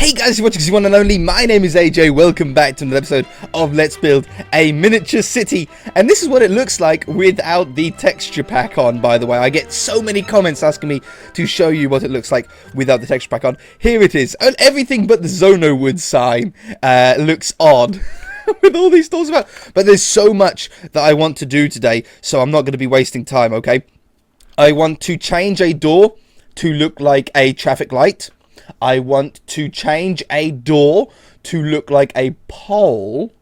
Hey guys, you're watching the one and only. My name is AJ. Welcome back to another episode of Let's Build a Miniature City. And this is what it looks like without the texture pack on, by the way. I get so many comments asking me to show you what it looks like without the texture pack on. Here it is. And everything but the ZONOWOOD sign looks odd. With all these doors about. But there's so much that I want to do today, so I'm not going to be wasting time, okay? I want to change a door to look like a traffic light. I want to change a door to look like a pole.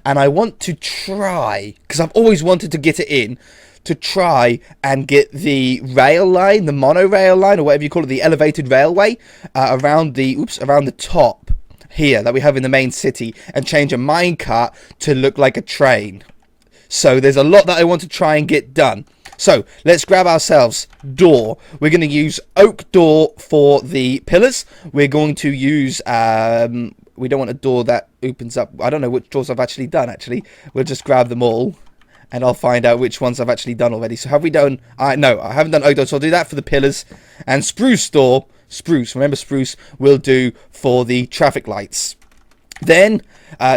And I want to try, because I've always wanted to get it in, to try and get the rail line, the monorail line, or whatever you call it, the elevated railway, around the top here that we have in the main city, and change a minecart to look like a train. So there's a lot that I want to try and get done. So let's grab ourselves door. We're going to use oak door for the pillars. We're going to use, we don't want a door that opens up. I don't know which doors I've actually done, actually. We'll just grab them all and I'll find out which ones I've actually done already. So have we done, no, I haven't done oak door, so I'll do that for the pillars. And spruce door, remember spruce, we'll do for the traffic lights. Then,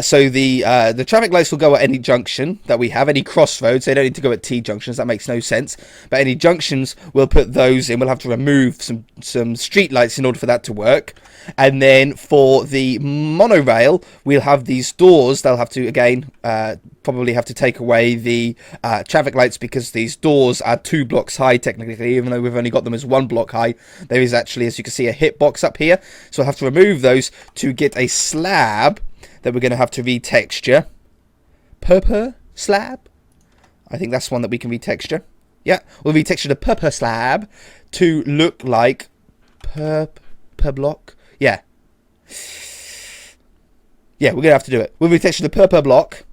so the traffic lights will go at any junction that we have, any crossroads. They don't need to go at T junctions, that makes no sense. But any junctions, we'll put those in. We'll have to remove some street lights in order for that to work. And then for the monorail, we'll have these doors. They'll have to, again, probably have to take away the traffic lights, because these doors are 2 blocks high, technically, even though we've only got them as 1 block high. There is actually, as you can see, a hitbox up here. So I'll have to remove those to get a slab that we're going to have to retexture. Purple slab? I think that's one that we can retexture. Yeah, we'll retexture the purple slab to look like per block. Yeah. Yeah, we're going to have to do it. We'll retexture the purple block,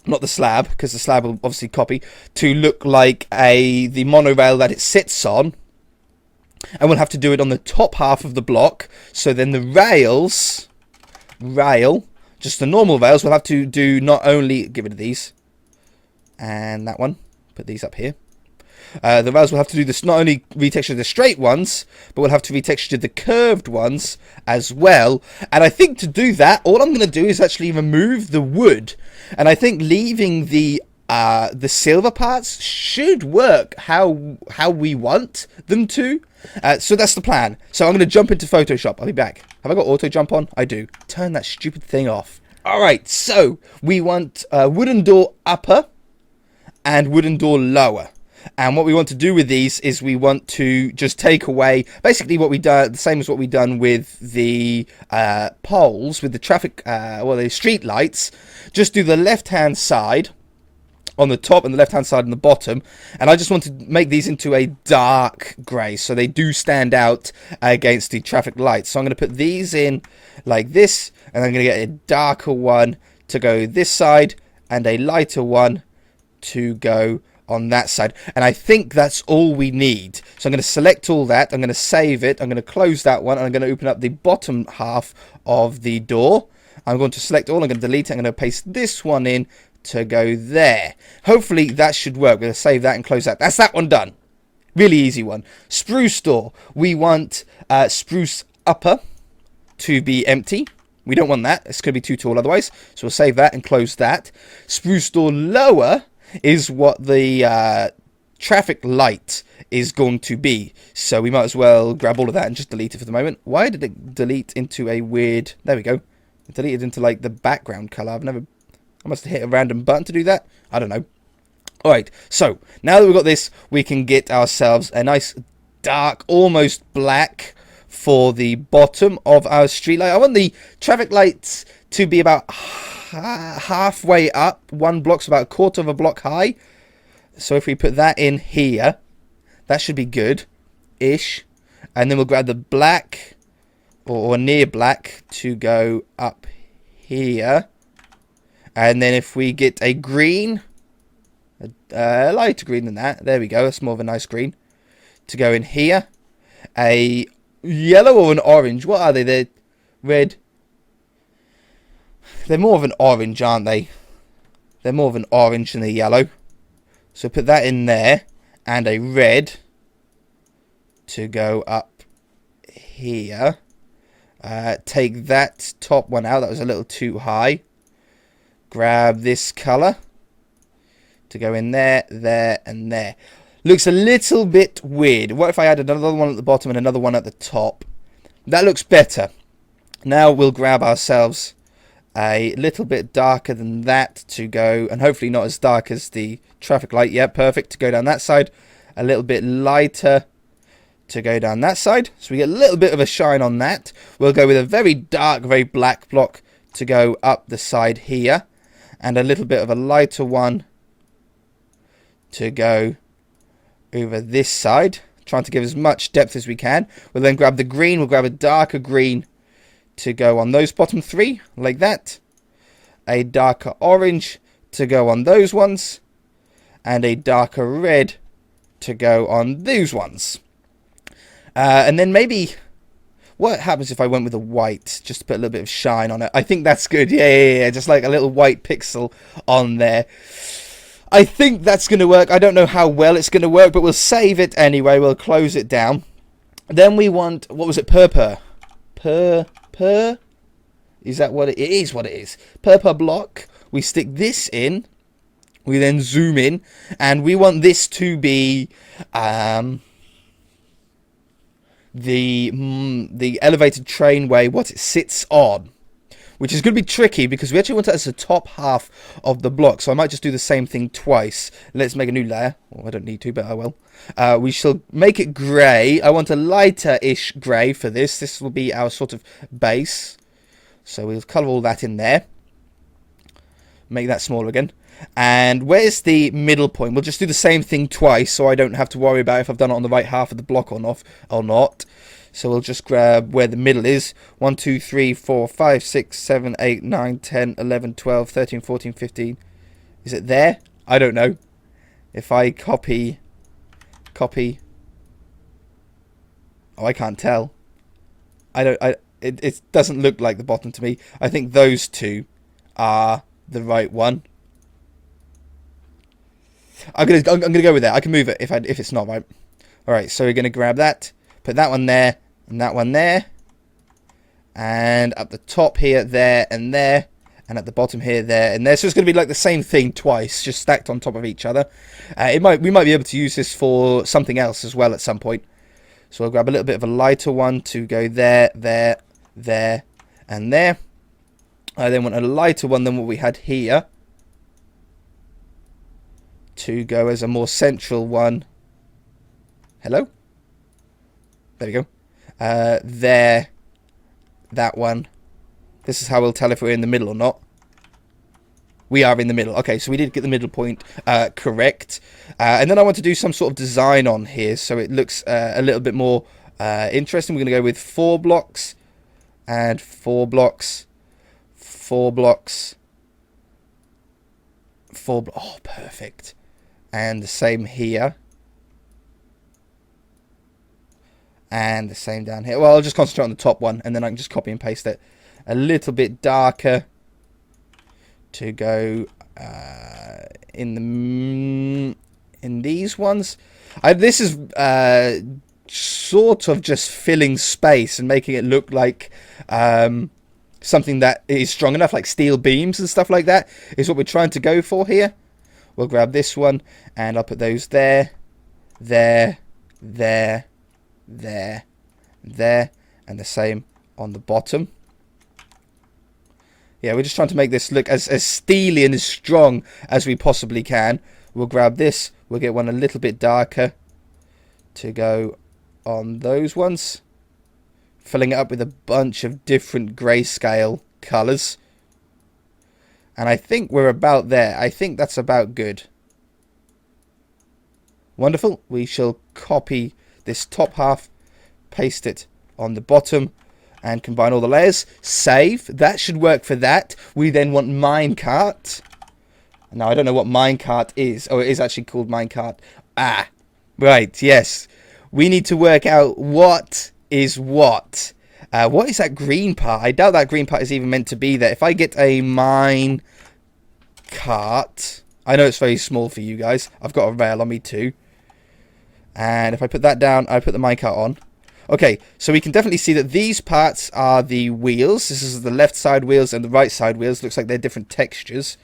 not the slab, because the slab will obviously copy, to look like the monorail that it sits on. And we'll have to do it on the top half of the block. So then the rail, just the normal rails, we'll have to do not only, get rid of these, and that one, put these up here. The rails will have to do this, not only retexture the straight ones, but we'll have to retexture the curved ones as well. And I think to do that, all I'm going to do is actually remove the wood. And I think leaving the silver parts should work how we want them to. So that's the plan. So I'm going to jump into Photoshop. I'll be back. Have I got auto jump on? I do. Turn that stupid thing off. Alright, so we want wooden door upper and wooden door lower. And what we want to do with these is we want to just take away basically what we done, the same as what we done with the poles, with the traffic, the street lights. Just do the left-hand side on the top and the left hand side on the bottom, and I just want to make these into a dark grey so they do stand out against the traffic lights. So I'm going to put these in like this, and I'm going to get a darker one to go this side and a lighter one to go on that side, and I think that's all we need. So I'm going to select all that, I'm going to save it, I'm going to close that one, and I'm going to open up the bottom half of the door. I'm going to select all, I'm going to delete it, I'm going to paste this one in to go there. Hopefully that should work. We're going to save that and close that. That's that one done. Really easy one. Spruce door. We want spruce upper to be empty. We don't want that. It's going to be too tall otherwise. So we'll save that and close that. Spruce door lower is what the traffic light is going to be. So we might as well grab all of that and just delete it for the moment. Why did it delete into a weird... There we go. It deleted into like the background color. I must have hit a random button to do that. I don't know. Alright, so now that we've got this, we can get ourselves a nice dark, almost black for the bottom of our street light. I want the traffic lights to be about halfway up. 1 block's about 1/4 of a block high. So if we put that in here, that should be good-ish. And then we'll grab the black, or near black, to go up here. And then if we get a green, a lighter green than that, there we go, that's more of a nice green, to go in here. A yellow or an orange, what are they? They're red. They're more of an orange, aren't they? They're more of an orange than a yellow. So put that in there, and a red to go up here. Take that top one out. That was a little too high. Grab this colour to go in there, there, and there. Looks a little bit weird. What if I added another one at the bottom and another one at the top? That looks better. Now we'll grab ourselves a little bit darker than that to go, and hopefully not as dark as the traffic light. Yeah, perfect, to go down that side. A little bit lighter to go down that side, so we get a little bit of a shine on that. We'll go with a very dark, very black block to go up the side here, and a little bit of a lighter one to go over this side, trying to give as much depth as we can. We'll then grab the green. We'll grab a darker green to go on those bottom three, like that. A darker orange to go on those ones, and a darker red to go on those ones. And then maybe, what happens if I went with a white, just to put a little bit of shine on it? I think that's good. Yeah. Just like a little white pixel on there. I think that's going to work. I don't know how well it's going to work, but we'll save it anyway. We'll close it down. Then we want, what was it? Purple. Is that what it is? What it is? Purple block. We stick this in. We then zoom in, and we want this to be the elevated trainway, what it sits on, which is going to be tricky because we actually want it as the top half of the block. So I might just do the same thing twice. Let's make a new layer. Well, I don't need to, but I will. We shall make it grey. I want a lighter-ish grey for this. This will be our sort of base. So we'll colour all that in there. Make that smaller again. And where's the middle point? We'll just do the same thing twice, so I don't have to worry about if I've done it on the right half of the block or not. So we'll just grab where the middle is. 1, 2, 3, 4, 5, 6, 7, 8, 9, 10, 11, 12, 13, 14, 15. Is it there? I don't know. If I copy. Oh, I can't tell. It doesn't look like the bottom to me. I think those two are the right one. I'm gonna go with that. I can move it if it's not right. All right, so we're gonna grab that, put that one there, and that one there, and up the top here, there, and there, and at the bottom here, there, and there. So it's gonna be like the same thing twice, just stacked on top of each other. We might be able to use this for something else as well at some point. So I'll grab a little bit of a lighter one to go there, there, there, and there. I then want a lighter one than what we had here to go as a more central one. Hello? There we go. There. That one. This is how we'll tell if we're in the middle or not. We are in the middle. Okay, so we did get the middle point correct. And then I want to do some sort of design on here so it looks a little bit more interesting. We're going to go with 4 blocks and 4 blocks. 4 blocks. 4 blocks. Oh, perfect. And the same here. And the same down here. Well, I'll just concentrate on the top one, and then I can just copy and paste it a little bit darker to go in these ones. This is sort of just filling space and making it look like something that is strong enough, like steel beams and stuff like that, is what we're trying to go for here. We'll grab this one, and I'll put those there, there, there, there, there, and the same on the bottom. Yeah, we're just trying to make this look as steely and as strong as we possibly can. We'll grab this, we'll get one a little bit darker to go on those ones, filling it up with a bunch of different grayscale colours. And I think we're about there. I think that's about good. Wonderful. We shall copy this top half, paste it on the bottom, and combine all the layers. Save. That should work for that. We then want Minecart. Now, I don't know what Minecart is. Oh, it is actually called Minecart. Ah, right, yes. We need to work out what is what. What is that green part? I doubt that green part is even meant to be there. If I get a Minecart, I know it's very small for you guys. I've got a rail on me too. And if I put that down, I put the Minecart on. Okay, so we can definitely see that these parts are the wheels. This is the left side wheels and the right side wheels. Looks like they're different textures.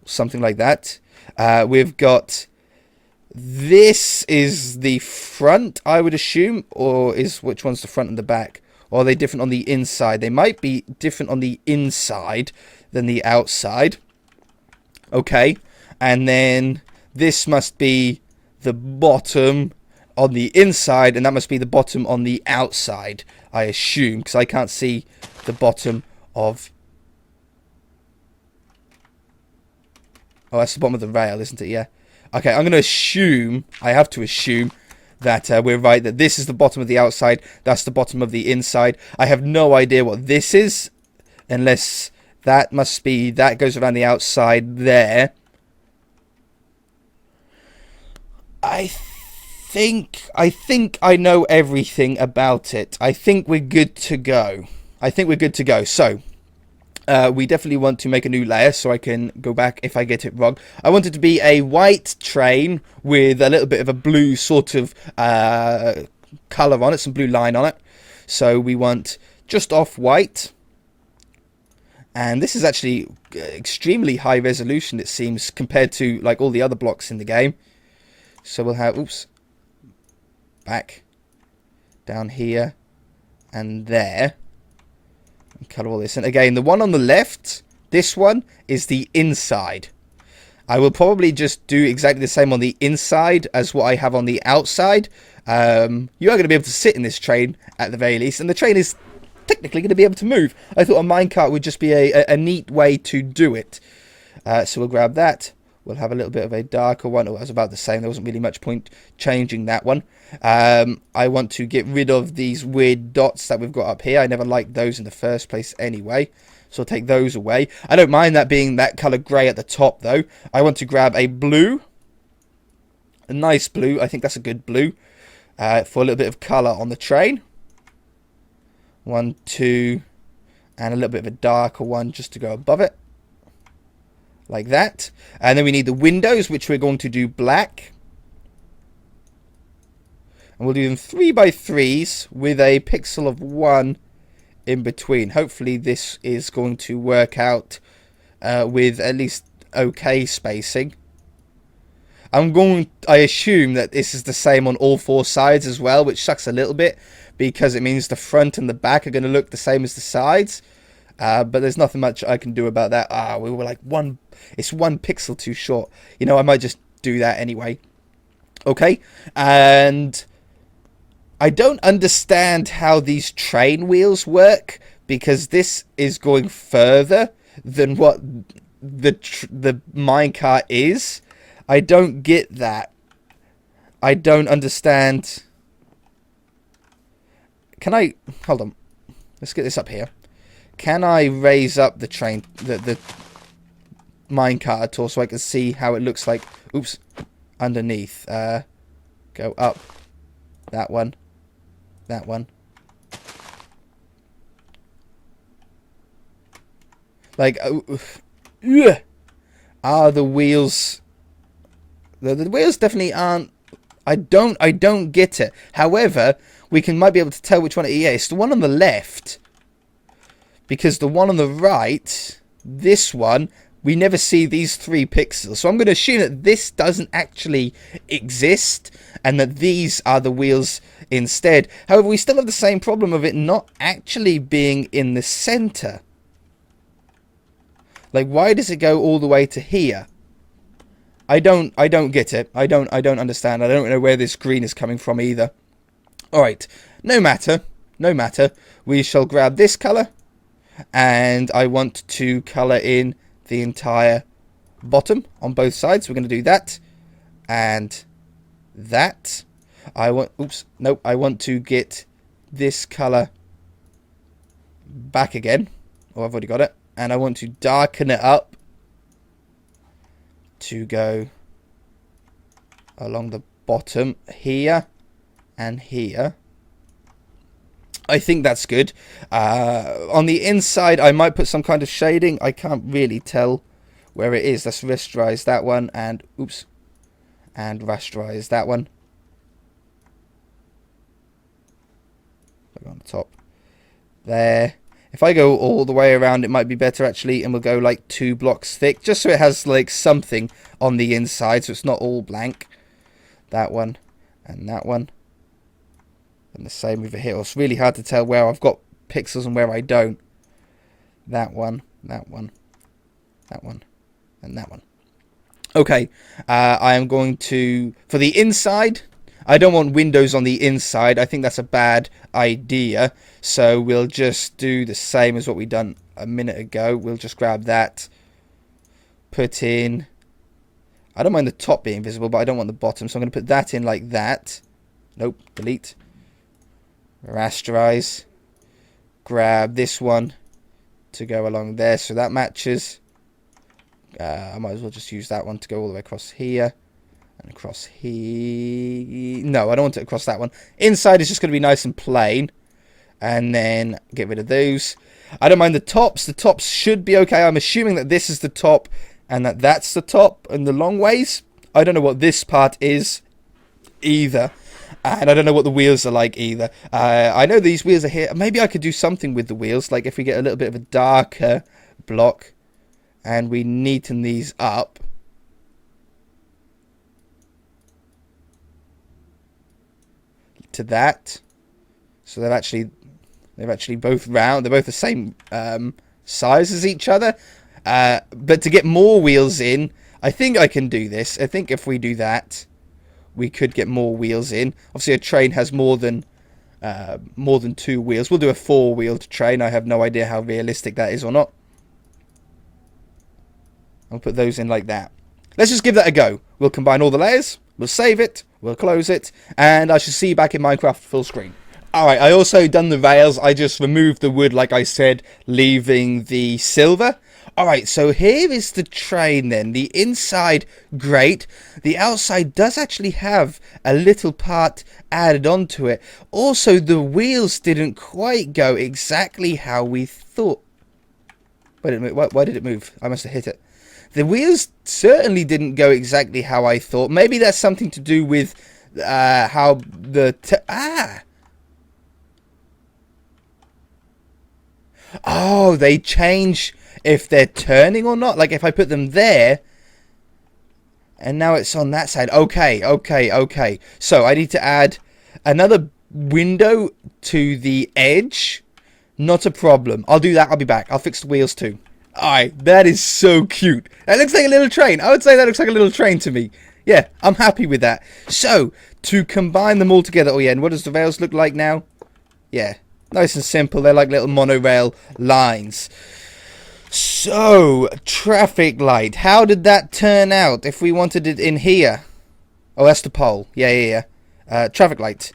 Something like that. We've got... This is the front, I would assume. Or is which one's the front and the back? Or are they different on the inside? They might be different on the inside than the outside. Okay. And then this must be the bottom on the inside, and that must be the bottom on the outside, I assume, because I can't see the bottom of... Oh, that's the bottom of the rail, isn't it? Yeah. Okay, I'm going to assume, I have to assume, that we're right, that this is the bottom of the outside, that's the bottom of the inside. I have no idea what this is, unless that must be, that goes around the outside there. I think I know everything about it. I think we're good to go. So, we definitely want to make a new layer so I can go back if I get it wrong. I want it to be a white train with a little bit of a blue sort of colour on it, some blue line on it. So we want just off white. And this is actually extremely high resolution, it seems, compared to like all the other blocks in the game. So we'll have, oops, back, down here, and there. And colour all this. And again, the one on the left, this one, is the inside. I will probably just do exactly the same on the inside as what I have on the outside. You are going to be able to sit in this train, at the very least. And the train is technically going to be able to move. I thought a minecart would just be a neat way to do it. So we'll grab that. We'll have a little bit of a darker one. Oh, I was about the same. There wasn't really much point changing that one. I want to get rid of these weird dots that we've got up here. I never liked those in the first place anyway. So I'll take those away. I don't mind that being that colour grey at the top, though. I want to grab a blue. A nice blue. I think that's a good blue. For a little bit of colour on the train. 1, 2. And a little bit of a darker one just to go above it. Like that. And then we need the windows, which we're going to do black. And we'll do them 3x3s with a pixel of 1 in between. Hopefully this is going to work out with at least okay spacing. I assume that this is the same on all 4 sides as well, which sucks a little bit because it means the front and the back are going to look the same as the sides. But there's nothing much I can do about that. We were like it's 1 pixel too short. You know, I might just do that anyway. Okay, and I don't understand how these train wheels work, because this is going further than what the minecart is. I don't get that. I don't understand. Can I... Hold on. Let's get this up here. Can I raise up the train, the minecart at all, so I can see how it looks like? Oops, underneath. Go up. That one. That one. Like, are the wheels? The wheels definitely aren't. I don't get it. However, might be able to tell which one it is. Yeah, it's the one on the left. Because the one on the right, this one, we never see these 3 pixels. So I'm going to assume that this doesn't actually exist and that these are the wheels instead. However, we still have the same problem of it not actually being in the center. Like, why does it go all the way to here? I don't get it. I don't understand. I don't know where this green is coming from either. All right, no matter. We shall grab this color. And I want to colour in the entire bottom on both sides. We're going to do that. And that. I want to get this colour back again. Oh, I've already got it. And I want to darken it up to go along the bottom here and here. I think that's good. On the inside, I might put some kind of shading. I can't really tell where it is. Let's rasterize that one and rasterize that one. go on the top. There. If I go all the way around, it might be better actually, and we'll go like 2 blocks thick, just so it has like something on the inside, so it's not all blank. That one, and that one. And the same over here. It's really hard to tell where I've got pixels and where I don't. That one, that one, that one, and that one. Okay, I am going to, for the inside, I don't want windows on the inside. I think that's a bad idea. So we'll just do the same as what we done a minute ago. We'll just grab that. Put in. I don't mind the top being visible, but I don't want the bottom. So I'm going to put that in like that. Nope. Delete. Rasterize. Grab this one to go along there. So that matches. I might as well just use that one to go all the way across here. And across here. No, I don't want it across that one. Inside is just going to be nice and plain. And then get rid of those. I don't mind the tops. The tops should be okay. I'm assuming that this is the top and that that's the top and the long ways. I don't know what this part is either. And I don't know what the wheels are like either. I know these wheels are here. Maybe I could do something with the wheels. Like if we get a little bit of a darker block and we neaten these up. To that, so they're actually both round. They're both the same size as each other. But to get more wheels in, I think I can do this. I think if we do that, we could get more wheels in. Obviously, a train has more than 2 wheels. We'll do a 4-wheeled train. I have no idea how realistic that is or not. I'll put those in like that. Let's just give that a go. We'll combine all the layers. We'll save it. We'll close it. And I shall see you back in Minecraft full screen. Alright, I also done the rails. I just removed the wood like I said, leaving the silver. Alright, so here is the train then. The inside, great. The outside does actually have a little part added onto it. Also, the wheels didn't quite go exactly how we thought. Why did it move? I must have hit it. The wheels certainly didn't go exactly how I thought. Maybe that's something to do with how the... Oh, they change if they're turning or not. Like if I put them there, and now it's on that side. Okay. So I need to add another window to the edge. Not a problem. I'll do that. I'll be back. I'll fix the wheels too. Alright, that is so cute. That looks like a little train. I would say that looks like a little train to me. Yeah, I'm happy with that. So, to combine them all together. Oh yeah, and what does the rails look like now? Yeah, nice and simple. They're like little monorail lines. So, traffic light. How did that turn out if we wanted it in here? Oh, that's the pole. Yeah. Traffic light.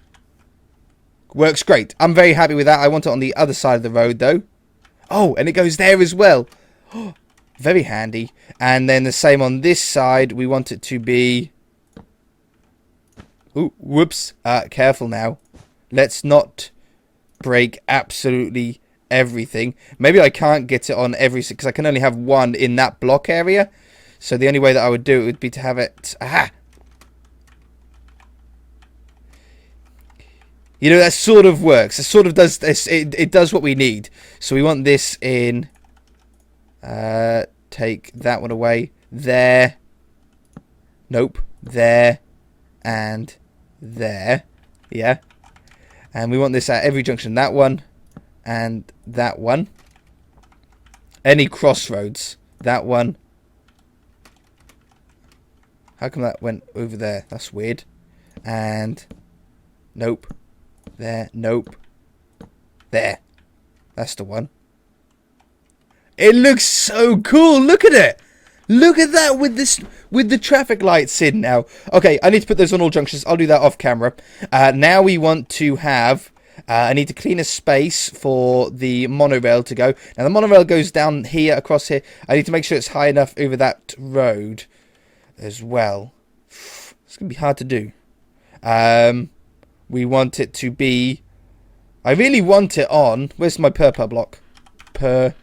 Works great. I'm very happy with that. I want it on the other side of the road, though. Oh, and it goes there as well. Very handy. And then the same on this side. We want it to be... Ooh, whoops. Careful now. Let's not break absolutely everything. Maybe I can't get it on every... because I can only have one in that block area. So the only way that I would do it would be to have it... Aha! You know, that sort of works. It sort of does this. It does what we need. So we want this in... take that one away. There. Nope. There. And there. Yeah. And we want this at every junction. That one. And that one. Any crossroads. That one. How come that went over there? That's weird. And... Nope. There. Nope. There. That's the one. It looks so cool. Look at it. Look at that with this, with the traffic lights in now. Okay, I need to put those on all junctions. I'll do that off camera. Now we want to have... I need to clean a space for the monorail to go. Now the monorail goes down here, across here. I need to make sure it's high enough over that road as well. It's going to be hard to do. We want it to be... I really want it on... Where's my purple block? Per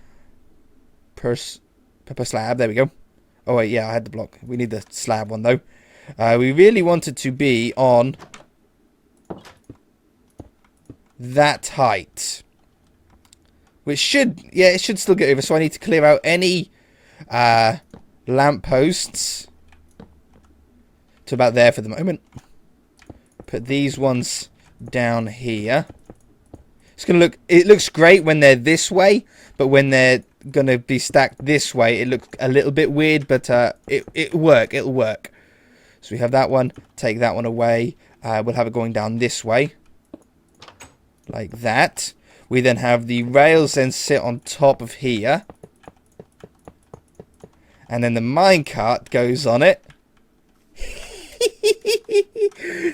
slab. There we go. Oh, wait. Yeah, I had the block. We need the slab one, though. We really want it to be on... that height. Which should, yeah, it should still get over. So I need to clear out any lampposts to about there for the moment. Put these ones down here. It's gonna look. It looks great when they're this way, but when they're gonna be stacked this way, it looks a little bit weird. But it'll work. It'll work. So we have that one. Take that one away. We'll have it going down this way, like that. We then have the rails then sit on top of here, and then the minecart goes on it.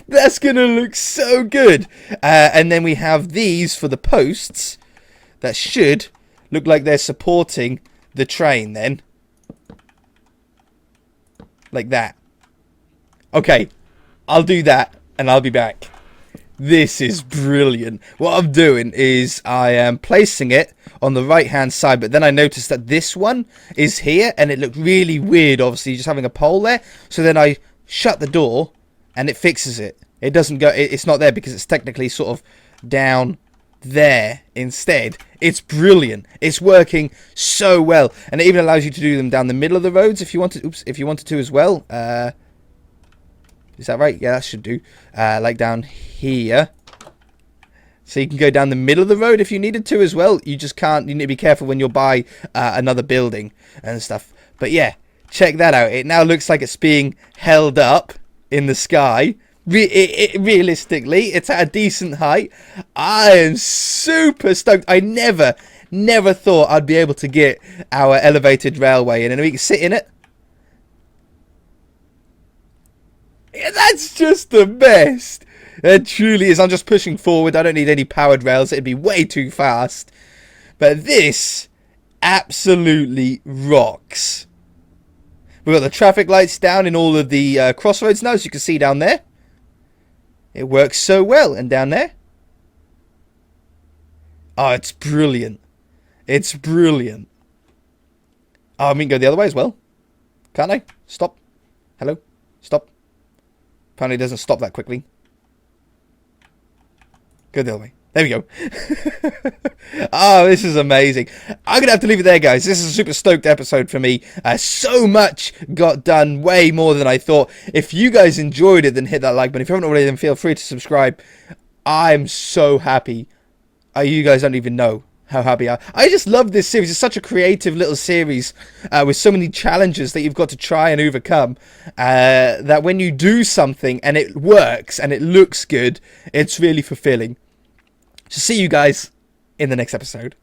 That's gonna look so good. And then we have these for the posts that should look like they're supporting the train then, like that. Okay, I'll do that and I'll be back. This is brilliant. What I'm doing is I am placing it on the right hand side, but then I noticed that this one is here and it looked really weird, obviously just having a pole there. So then I shut the door and it fixes it. It doesn't go, it's not there because it's technically sort of down there instead. It's brilliant. It's working so well, and it even allows you to do them down the middle of the roads if you wanted. Oops, if you wanted to as well. Is that right? Yeah, that should do. Like down here. So you can go down the middle of the road if you needed to as well. You just can't. You need to be careful when you're by another building and stuff. But yeah, check that out. It now looks like it's being held up in the sky. Realistically, it's at a decent height. I am super stoked. I never thought I'd be able to get our elevated railway in, and we can sit in it. Yeah, that's just the best. It truly is. I'm just pushing forward. I don't need any powered rails. It'd be way too fast. But this absolutely rocks. We've got the traffic lights down in all of the crossroads now, as you can see down there. It works so well. And down there. Oh, it's brilliant. It's brilliant. Oh, I mean, go the other way as well. Can't I? Stop. Hello? Stop. Apparently it doesn't stop that quickly. Go the other way. There we go. Oh, this is amazing. I'm going to have to leave it there, guys. This is a super stoked episode for me. So much got done, way more than I thought. If you guys enjoyed it, then hit that like button. If you haven't already, then feel free to subscribe. I'm so happy. You guys don't even know how happy I just love this series. It's such a creative little series with so many challenges that you've got to try and overcome, that when you do something and it works and it looks good, it's really fulfilling. So see you guys in the next episode.